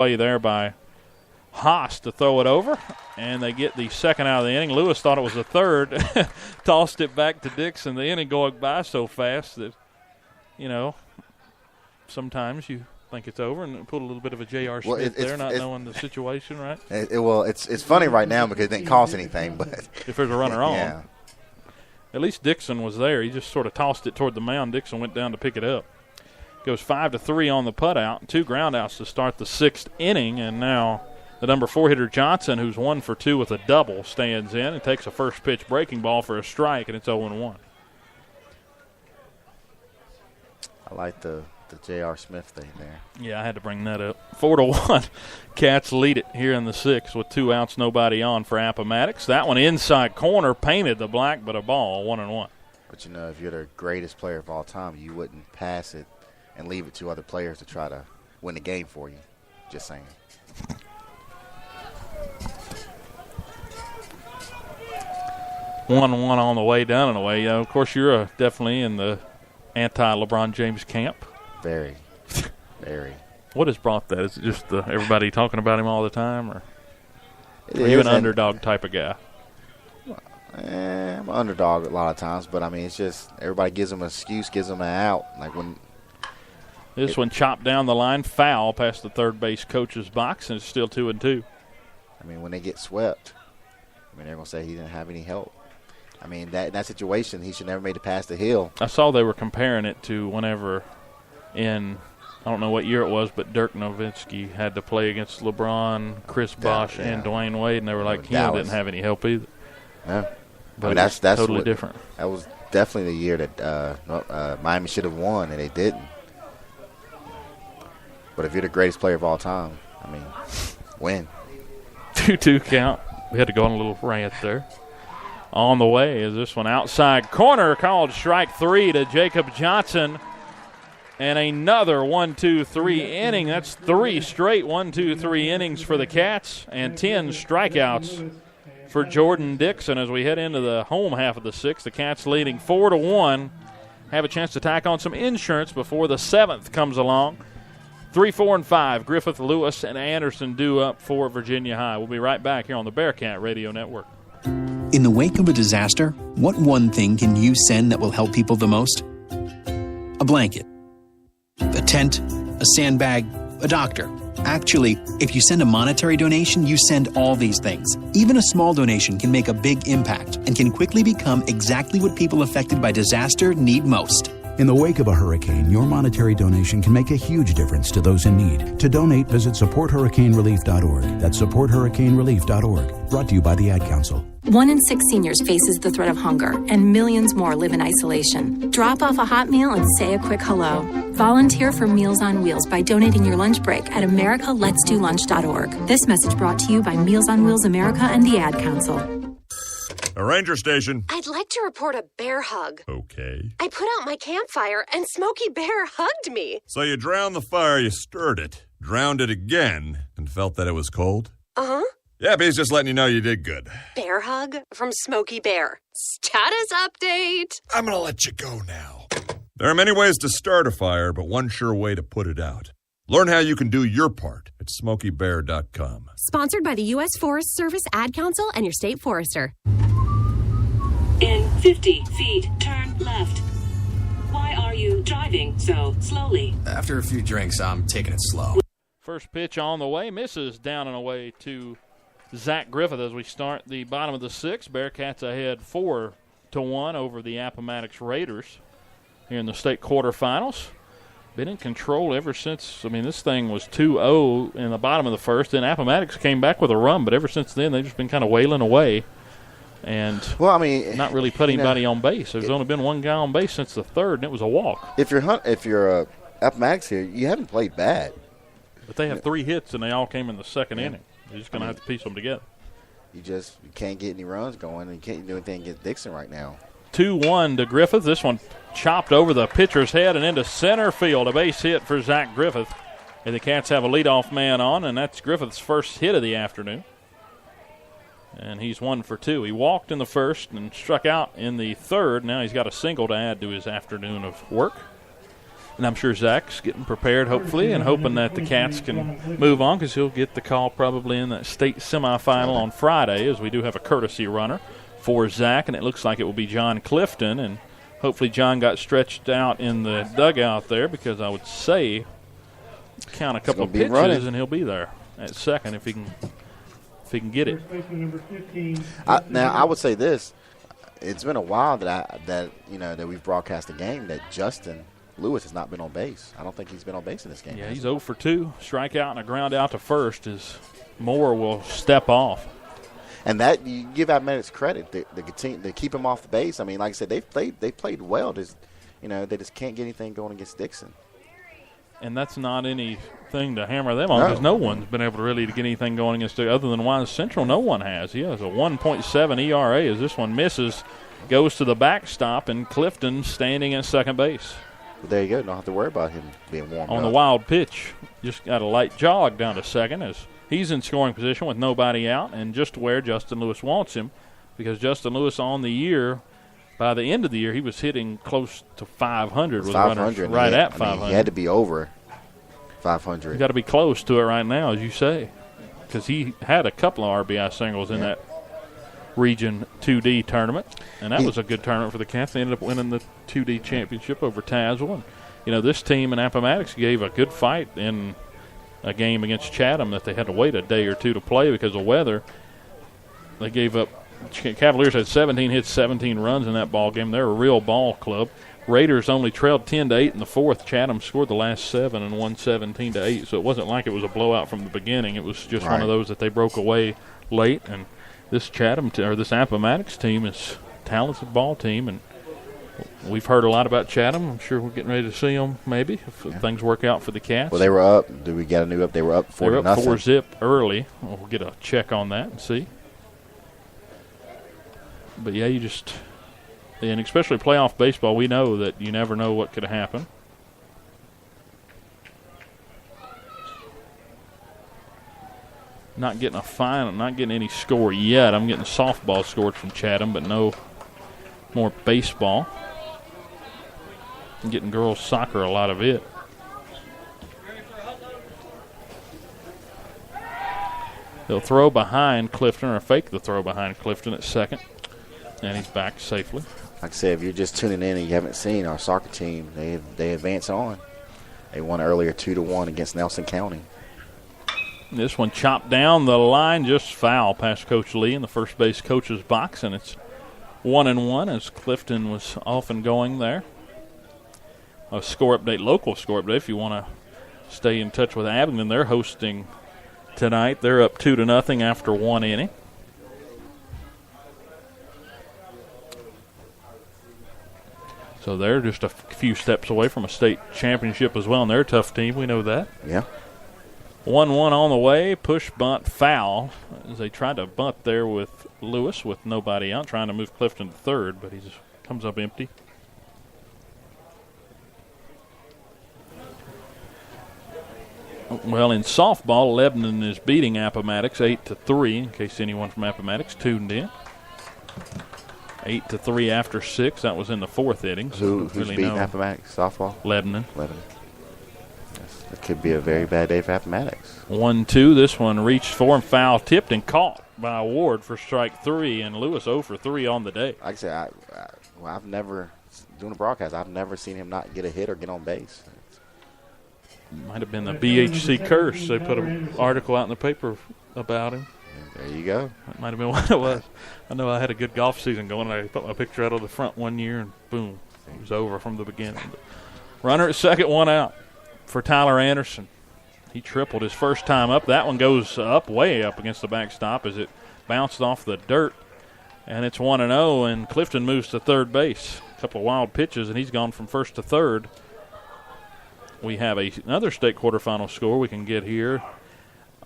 Play there by Haas to throw it over, and they get the second out of the inning. Lewis thought it was the third, tossed it back to Dixon. The inning going by so fast that, sometimes you think it's over and put a little bit of a J.R. Smith there, not knowing the situation, right? It's funny right now because it didn't cost anything, but if there's a runner on. Yeah. At least Dixon was there. He just sort of tossed it toward the mound. Dixon went down to pick it up. Goes 5-3 on the putout, 2 groundouts to start the 6th inning, and now the number 4 hitter Johnson, who's 1 for 2 with a double, stands in and takes a first pitch breaking ball for a strike, and it's 0-1. I like the J.R. Smith thing there. Yeah, I had to bring that up. 4-1. Cats lead it here in the 6th with 2 outs, nobody on for Appomattox. That one inside corner, painted the black, but a ball, 1-1. But, if you're the greatest player of all time, you wouldn't pass it and leave it to other players to try to win the game for you. Just saying. One on the way down and away. Of course, you're definitely in the anti-LeBron James camp. Very, very. What has brought that? Is it just everybody talking about him all the time, or are you an underdog type of guy? I'm an underdog a lot of times, but it's just everybody gives him an excuse, gives him an out. Like when this one chopped down the line, foul past the third base coach's box, and it's still 2-2. When they get swept, they're gonna say he didn't have any help. That situation, he should never made it past the hill. I saw they were comparing it to whenever I don't know what year it was, but Dirk Nowitzki had to play against LeBron, Chris Bosh, and Dwayne Wade, and they were like, he didn't have any help either. Yeah. But that's totally different. That was definitely the year that Miami should have won, and they didn't. But if you're the greatest player of all time, win. 2-2 count. We had to go on a little rant there. On the way is this one outside corner, called strike 3 to Jacob Johnson. And another 1-2-3 inning. That's 3 straight 1-2-3 innings for the Cats and 10 strikeouts for Jordan Dixon as we head into the home half of the 6th. The Cats leading 4-1. Have a chance to tack on some insurance before the 7th comes along. 3, 4, and 5, Griffith, Lewis, and Anderson due up for Virginia High. We'll be right back here on the Bearcat Radio Network. In the wake of a disaster, what one thing can you send that will help people the most? A blanket, a tent, a sandbag, a doctor. Actually, if you send a monetary donation, you send all these things. Even a small donation can make a big impact and can quickly become exactly what people affected by disaster need most. In the wake of a hurricane, your monetary donation can make a huge difference to those in need. To donate, visit supporthurricanerelief.org. That's supporthurricanerelief.org. Brought to you by the Ad Council. 1 in 6 seniors faces the threat of hunger, and millions more live in isolation. Drop off a hot meal and say a quick hello. Volunteer for Meals on Wheels by donating your lunch break at americaletsdolunch.org. This message brought to you by Meals on Wheels America and the Ad Council. A ranger station. I'd like to report a bear hug. Okay. I put out my campfire and Smokey Bear hugged me. So you drowned the fire, you stirred it, drowned it again, and felt that it was cold? Uh-huh. Yep, he's just letting you know you did good. Bear hug from Smokey Bear. Status update. I'm going to let you go now. There are many ways to start a fire, but one sure way to put it out. Learn how you can do your part at SmokeyBear.com. Sponsored by the U.S. Forest Service, Ad Council, and your state forester. In 50 feet, turn left. Why are you driving so slowly? After a few drinks, I'm taking it slow. First pitch on the way, misses down and away to Zach Griffith as we start the bottom of the 6th. Bearcats ahead 4-1 over the Appomattox Raiders here in the state quarterfinals. Been in control ever since. This thing was 2-0 in the bottom of the first. Then Appomattox came back with a run, but ever since then they've just been kind of wailing away. And not really put anybody on base. There's only been one guy on base since the third, and it was a walk. If you're Appomattox here, you haven't played bad. But they have 3 hits, and they all came in the second inning. You're just going to have to piece them together. You can't get any runs going, and you can't do anything against Dixon right now. 2-1 to Griffith. This one chopped over the pitcher's head and into center field. A base hit for Zach Griffith. And the Cats have a leadoff man on, and that's Griffith's first hit of the afternoon. And he's 1 for 2. He walked in the first and struck out in the third. Now he's got a single to add to his afternoon of work. And I'm sure Zach's getting prepared, hopefully, and hoping that the Cats can move on because he'll get the call probably in that state semifinal on Friday, as we do have a courtesy runner for Zach, and it looks like it will be John Clifton. And hopefully John got stretched out in the dugout there, because I would say count a couple of pitches and he'll be there at second if he can get it. Now, I would say this. It's been a while that we've broadcast a game that Justin Lewis has not been on base. I don't think he's been on base in this game. Yeah, he's 0 for 2. Strikeout and a ground out to first as Moore will step off. And that, you give Appomattox credit. They keep him off the base. I mean, like I said, they played well. They just can't get anything going against Dixon. And that's not anything to hammer them on, because no one's been able to really get anything going against it other than Wise Central. No one has. He has a 1.7 ERA as this one misses, goes to the backstop, and Clifton standing at second base. Well, there you go. Don't have to worry about him being warmed on up. The wild pitch. Just got a light jog down to second as he's in scoring position with nobody out, and just where Justin Lewis wants him, because Justin Lewis on the year, by the end of the year, he was hitting close to 500 with runners right at 500. He had to be over 500. You got to be close to it right now, as you say, because he had a couple of RBI singles in that Region 2D tournament, and that was a good tournament for the Cats. They ended up winning the 2D championship over Tazewell. And, this team in Appomattox gave a good fight in a game against Chatham that they had to wait a day or two to play because of weather. They gave up. Cavaliers had 17 hits, 17 runs in that ball game. They're a real ball club. Raiders only trailed 10-8 in the fourth. Chatham scored the last 7 and won 17-8. So it wasn't like it was a blowout from the beginning. It was just one of those that they broke away late. And this this Appomattox team is a talented ball team, and we've heard a lot about Chatham. I'm sure we're getting ready to see them maybe if things work out for the Cats. Well, they were up. Do we get a new up? They were up 4-0. They were up 4-0 early. We'll get a check on that and see. But, yeah, and especially playoff baseball, we know that you never know what could happen. Not getting any score yet. I'm getting softball scores from Chatham, but no more baseball. I'm getting girls soccer, a lot of it. They'll throw behind Clifton, or fake the throw behind Clifton at second. And he's back safely. Like I said, if you're just tuning in and you haven't seen our soccer team, they advance on. They won earlier 2-1 against Nelson County. This one chopped down the line, just foul past Coach Lee in the first base coach's box, and it's 1-1 as Clifton was off and going there. A score update, local score update, if you want to stay in touch with Abingdon. They're hosting tonight. They're up 2-0 after one inning. So they're just a few steps away from a state championship as well, and they're a tough team. We know that. Yeah. 1-1 on the way. Push, bunt, foul. As they tried to bunt there with Lewis with nobody out, trying to move Clifton to third, but he just comes up empty. Well, in softball, Lebanon is beating Appomattox 8-3, in case anyone from Appomattox tuned in. 8-3 after 6. That was in the fourth inning. So who's beating Appomattox softball? Lebanon. Yes, it could be a very bad day for Appomattox. 1-2. This one reached for him, foul, tipped, and caught by Ward for strike 3. And Lewis 0 for 3 on the day. Like I said, I've never, doing a broadcast, I've never seen him not get a hit or get on base. Might have been the BHC curse. They put an article out in the paper about him. There you go. That might have been what it was. I know I had a good golf season going. I put my picture out of the front one year, and boom, it was over from the beginning. But runner at second, one out for Tyler Anderson. He tripled his first time up. That one goes up, way up against the backstop as it bounced off the dirt. And it's 1-0, and Clifton moves to third base. A couple of wild pitches, and he's gone from first to third. We have another state quarterfinal score we can get here.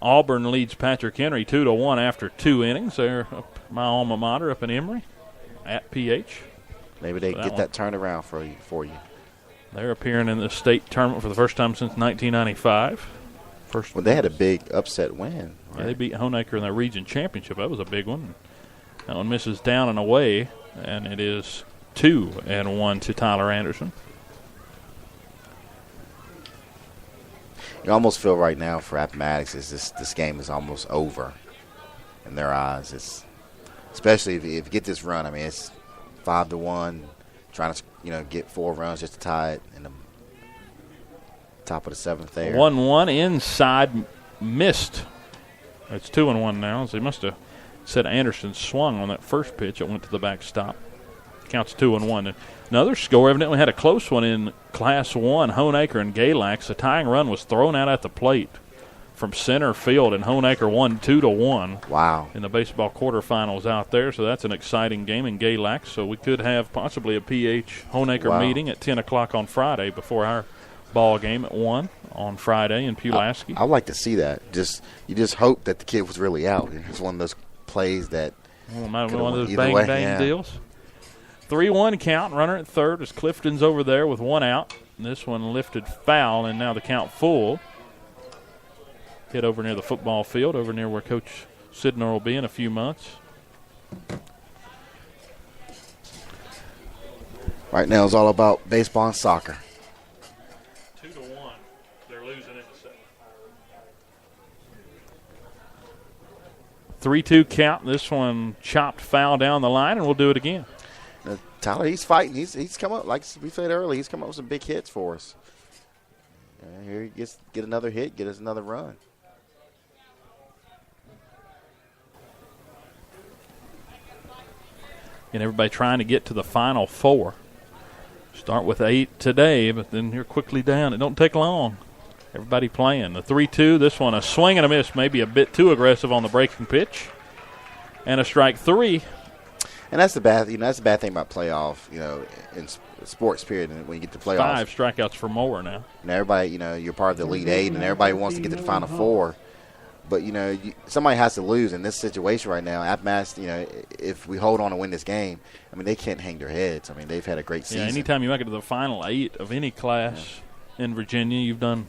Auburn leads Patrick Henry 2-1 after 2 innings. They're up my alma mater up in Emory at PH. Maybe they get that turned around for you. They're appearing in the state tournament for the first time since 1995. Well, they had a big upset win. Right? Yeah, they beat Honaker in the region championship. That was a big one. That one misses down and away, and it is 2-1 to Tyler Anderson. You almost feel right now for Appomattox is this game is almost over in their eyes. It's especially if you get this run. I mean, it's 5-1, trying to get 4 runs just to tie it in the top of the 7th there. 1-1 inside, missed. It's 2-1 now. So he must have said Anderson swung on that first pitch. It went to the backstop. Counts 2-1. Another score evidently had a close one in Class 1. Honaker and Galax. A tying run was thrown out at the plate from center field, and Honaker won 2-1. Wow! In the baseball quarterfinals out there, so that's an exciting game in Galax. So we could have possibly a PH Honaker meeting at 10 o'clock on Friday before our ball game at 1 on Friday in Pulaski. I'd like to see that. You just hope that the kid was really out. It's one of those plays that one of those bang deals. 3-1 count. Runner at third as Clifton's over there with 1 out. And this one lifted foul, and now the count full. Hit over near the football field, over near where Coach Sidner will be in a few months. Right now it's all about baseball and soccer. 2-1. They're losing in the second. 3-2 count. This one chopped foul down the line, and we'll do it again. Tyler, he's fighting. He's come up, like we said earlier, he's come up with some big hits for us. Here he gets get another hit, get us another run. And everybody trying to get to the Final Four. Start with 8 today, but then you're quickly down. It don't take long. Everybody playing. The 3-2, this one a swing and a miss, maybe a bit too aggressive on the breaking pitch. And a strike 3. And that's the bad, that's the bad thing about playoff, in sports period. And when you get to playoffs, 5 strikeouts for Moore now. And everybody, you're part of the Elite 8, and everybody wants to get to the Final Four. But somebody has to lose in this situation right now. Appomattox, if we hold on to win this game, I mean they can't hang their heads. I mean they've had a great season. Yeah, anytime you make it to the Final 8 of any class in Virginia, you've done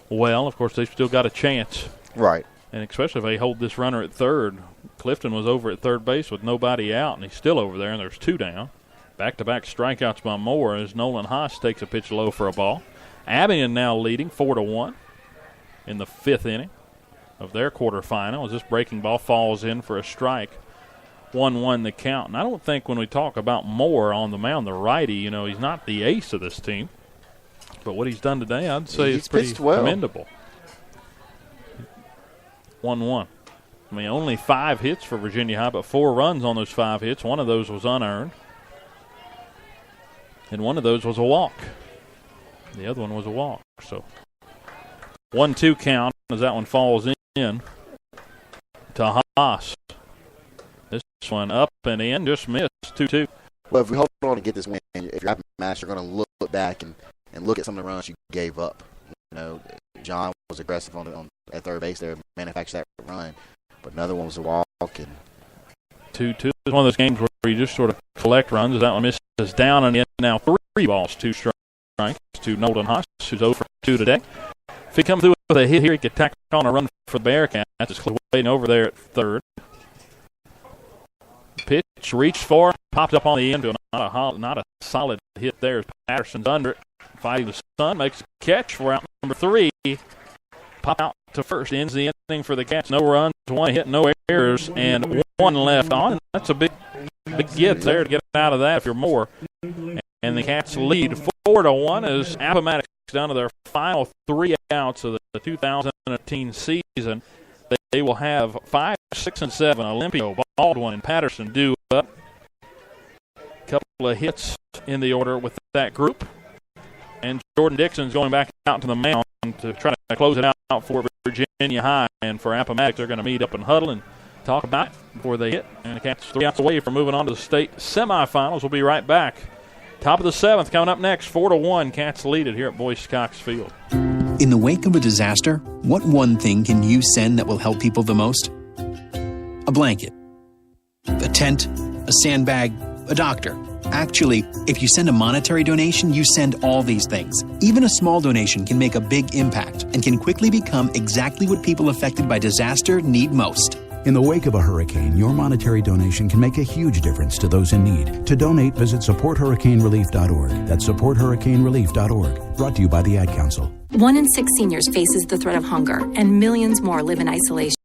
well. Of course, they've still got a chance. Right. And especially if they hold this runner at third. Clifton was over at third base with nobody out, and he's still over there, and there's 2 down. Back-to-back strikeouts by Moore as Nolan Haas takes a pitch low for a ball. Abian now leading 4-1 in the 5th inning of their quarterfinal as this breaking ball falls in for a strike. 1-1 the count. And I don't think when we talk about Moore on the mound, the righty, he's not the ace of this team. But what he's done today, I'd say is pretty commendable. 1-1. I mean, only 5 hits for Virginia High, but 4 runs on those 5 hits. One of those was unearned. And one of those was a walk. The other one was a walk. So 1-2 count as that one falls in to Haas. This one up and in, just missed 2-2. Well, if we hold on to get this win, if you're Appomattox, you're going to look back and look at some of the runs you gave up. John was aggressive at third base there, manufactured that run. But another one was a walk. And 2-2 is one of those games where you just sort of collect runs. That one misses down and in. Now 3 balls, 2 strikes to Nolan Haas, who's 0 for 2 today. If he comes through with a hit here, he could tack on a run for the Bearcats. It's waiting over there at third. Pitch reached for, popped up on the end to not a solid hit there. Patterson's under it, fighting the sun, makes a catch for out number 3. Pop out to first, ends the inning for the Cats. No runs, 1 hit, no errors, and 1 left on. That's a big get there to get out of that if you're Moore. And the Cats lead 4-1 as Appomattox down to their final 3 outs of the 2018 season. They will have 5, 6, and 7. Olympio, Baldwin, and Patterson due up. Couple of hits in the order with that group. And Jordan Dixon's going back out to the mound to try to close it out for Virginia High. And for Appomattox, they're going to meet up and huddle and talk about it before they hit. And the Cats 3 outs away from moving on to the state semifinals. We'll be right back. Top of the 7th coming up next. 4-1. Cats lead it here at Boyce Cox Field. In the wake of a disaster, what one thing can you send that will help people the most? A blanket, a tent, a sandbag, a doctor. Actually, if you send a monetary donation, you send all these things. Even a small donation can make a big impact and can quickly become exactly what people affected by disaster need most. In the wake of a hurricane, your monetary donation can make a huge difference to those in need. To donate, visit supporthurricanerelief.org. That's supporthurricanerelief.org. Brought to you by the Ad Council. 1 in 6 seniors faces the threat of hunger, and millions more live in isolation.